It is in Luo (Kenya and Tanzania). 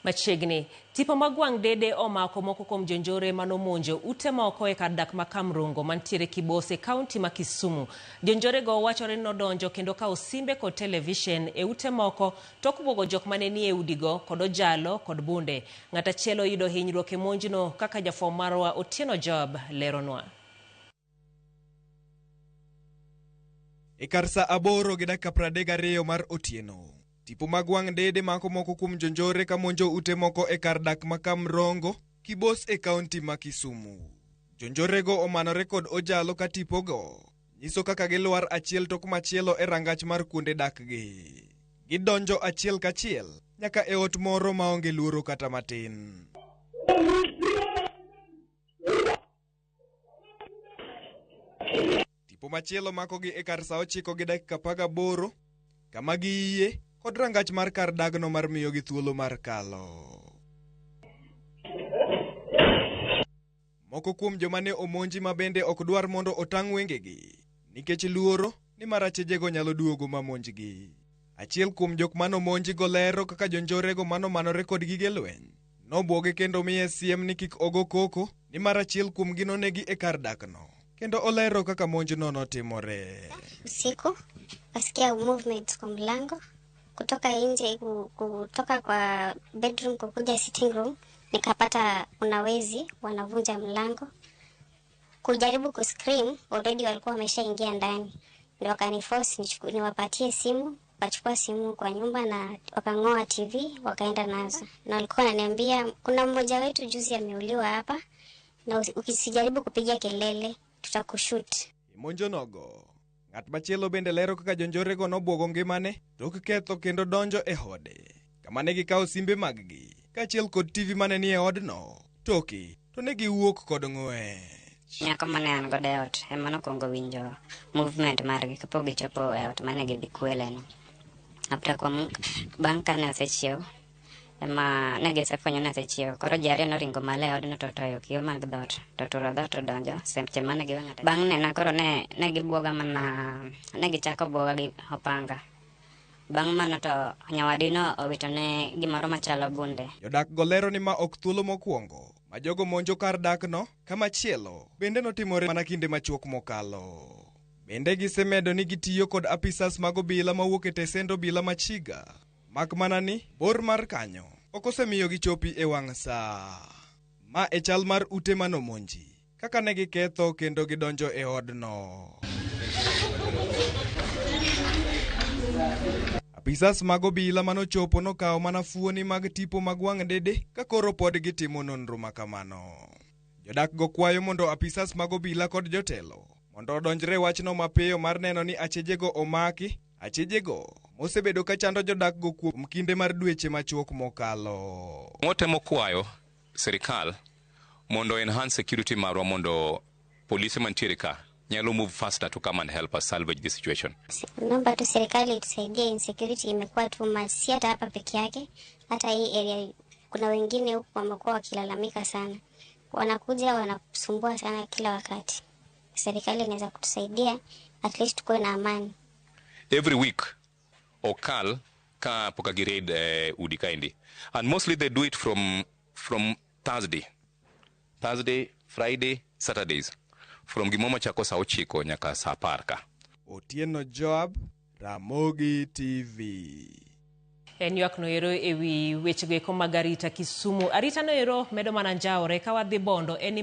Machiegni, tipo magwang' dede omako moko kuom jonjore manomonjo ute moko e kar dak ma Kamrungo mantiere Kibose, kaunti ma Kisumu. Jonjore go wachore nodonjo kendo kao simbe kod television e ute moko tok buogo jok mane nie udigo kod ojalo kod bunde. Ng'at achiel oyudo hinyruok e monjno kaka jafwambo marwa Otieno Job leronwa. E kar saa 8:32 mar otieno, tipo magwang' dede mako moko kuom jonjore ka monjo ute moko e kar dak ma Kamrongo, Kibos e kaunti ma Kisumu. Jonjorego omanore kod ojalo ka tipogo nyiso kaka gilwar achiel tok machielo e rangach mar kuonde dakgi. Gidonjo achiel kachiel nyaka e ot moro maonge luoro kata matin. Tipo machielo makogi e kar saa 9:18 kama giiye kod rangach mar kar dagno mar miyo gi thuolo mar kalo. Moko kuom joma ne omonji ma bende ok dwar mondo otang' wengegi nikech luoro ni marachejego nyalo duogo mamonjgi. Achiel kuom jok manomonji go lero kaka jonjorego manomanore kod gige lweny nobuoge kendo miye siem ni kik ogo koko ni marachiel kuom gi nonegi e kar dakno. Kendo olero kaka monjno notimore. Usiku wasikia movement kwa mlango kutoka nje, kutoka kwa bedroom kukuja sitting room, nikapata unawezi wanavunja mlango. Kujaribu kuscream, already walikuwa wameshaingia ndani. Ndio wakaniforce niwapatie simu, wakachukua simu kwa nyumba na wakang'oa TV wakaenda nazo. Na walikuwa wananiambia kuna mmoja wetu juzi ameuliwa hapa na ukisijaribu kupiga kelele tutakushoot. Monjo nogo ng'at machielo bende lero kaka jonjorego nobuogo ngimane tok ketho kendo donjo e hode kama ne gikawo simbe mag-gi kaachiel kod TV mane nie odno. Toki to ne giwuok kod ng'wech. Nyako mane an godo e ot ema nokwongo winjo movement margi kapok gichopo e ot mane gidhi kweleno. Bang' kane osechiew ema ne gisefwenyo ni osechiew, koro ji ariyo noringo malo e odno to toyo kiyo mag dhot to turo dhot to donjo seche mane giwang'o. Bang' nena koro ne gibuoga mana, ne gichako buoga gi opanga. Bang' mano to nyawadino owito ne gimoro machalo bunde. Jodak go lero ni ma ok thuolo mokwongo ma jogo monjo kar dakno, kama chielo bende notimore mana kinde machuok mokalo. Bende gisemedo ni gitiyo kod apisas mag obila mawuok e tesend obila machiga, mak mana ni bor mar kanyo ok osemiyo gichopi e wang' saa. Ma e chal mar ute manomonji kaka ne giketho kendo gidonjo e odno. Apisas mag obila manochopo nokawo mana fuoni mag tipo magwang' dede ka koro pod gitimo nonro makamano. Jodak go kwayo mondo apisas mag obila kod jotelo mondo odonjre wachno mapiyo mar neno ni achejego omaki. Achejego mosebedo ka chando jodak go kuom kinde mar dweche machuok mokalo. Watemo kwayo sirikal mondo enhance security marwa mondo polisi mantiere ka nyalo move faster to come and help us salvage the situation. Naomba tu serikali itusaidie, insecurity imekuwa too much, si hata hapa peke yake, hata hii area kuna wengine huku wamekuwa wakilalamika sana. Wanakuja wanasumbua sana kila wakati. Serikali inaweza kutusaidia at least tukuwe na amani. Every week okal ka pokagirade udi kaendi, and mostly they do it from Thursday, Friday, Saturdays, from gimoma chako saa 9 nyaka saa 10 ka. Otieno Job, Ramogi TV. En ywak noero ewi wechego eko mag arita Kisumu. Arita noero medo mana njaore ka wadhi bondo en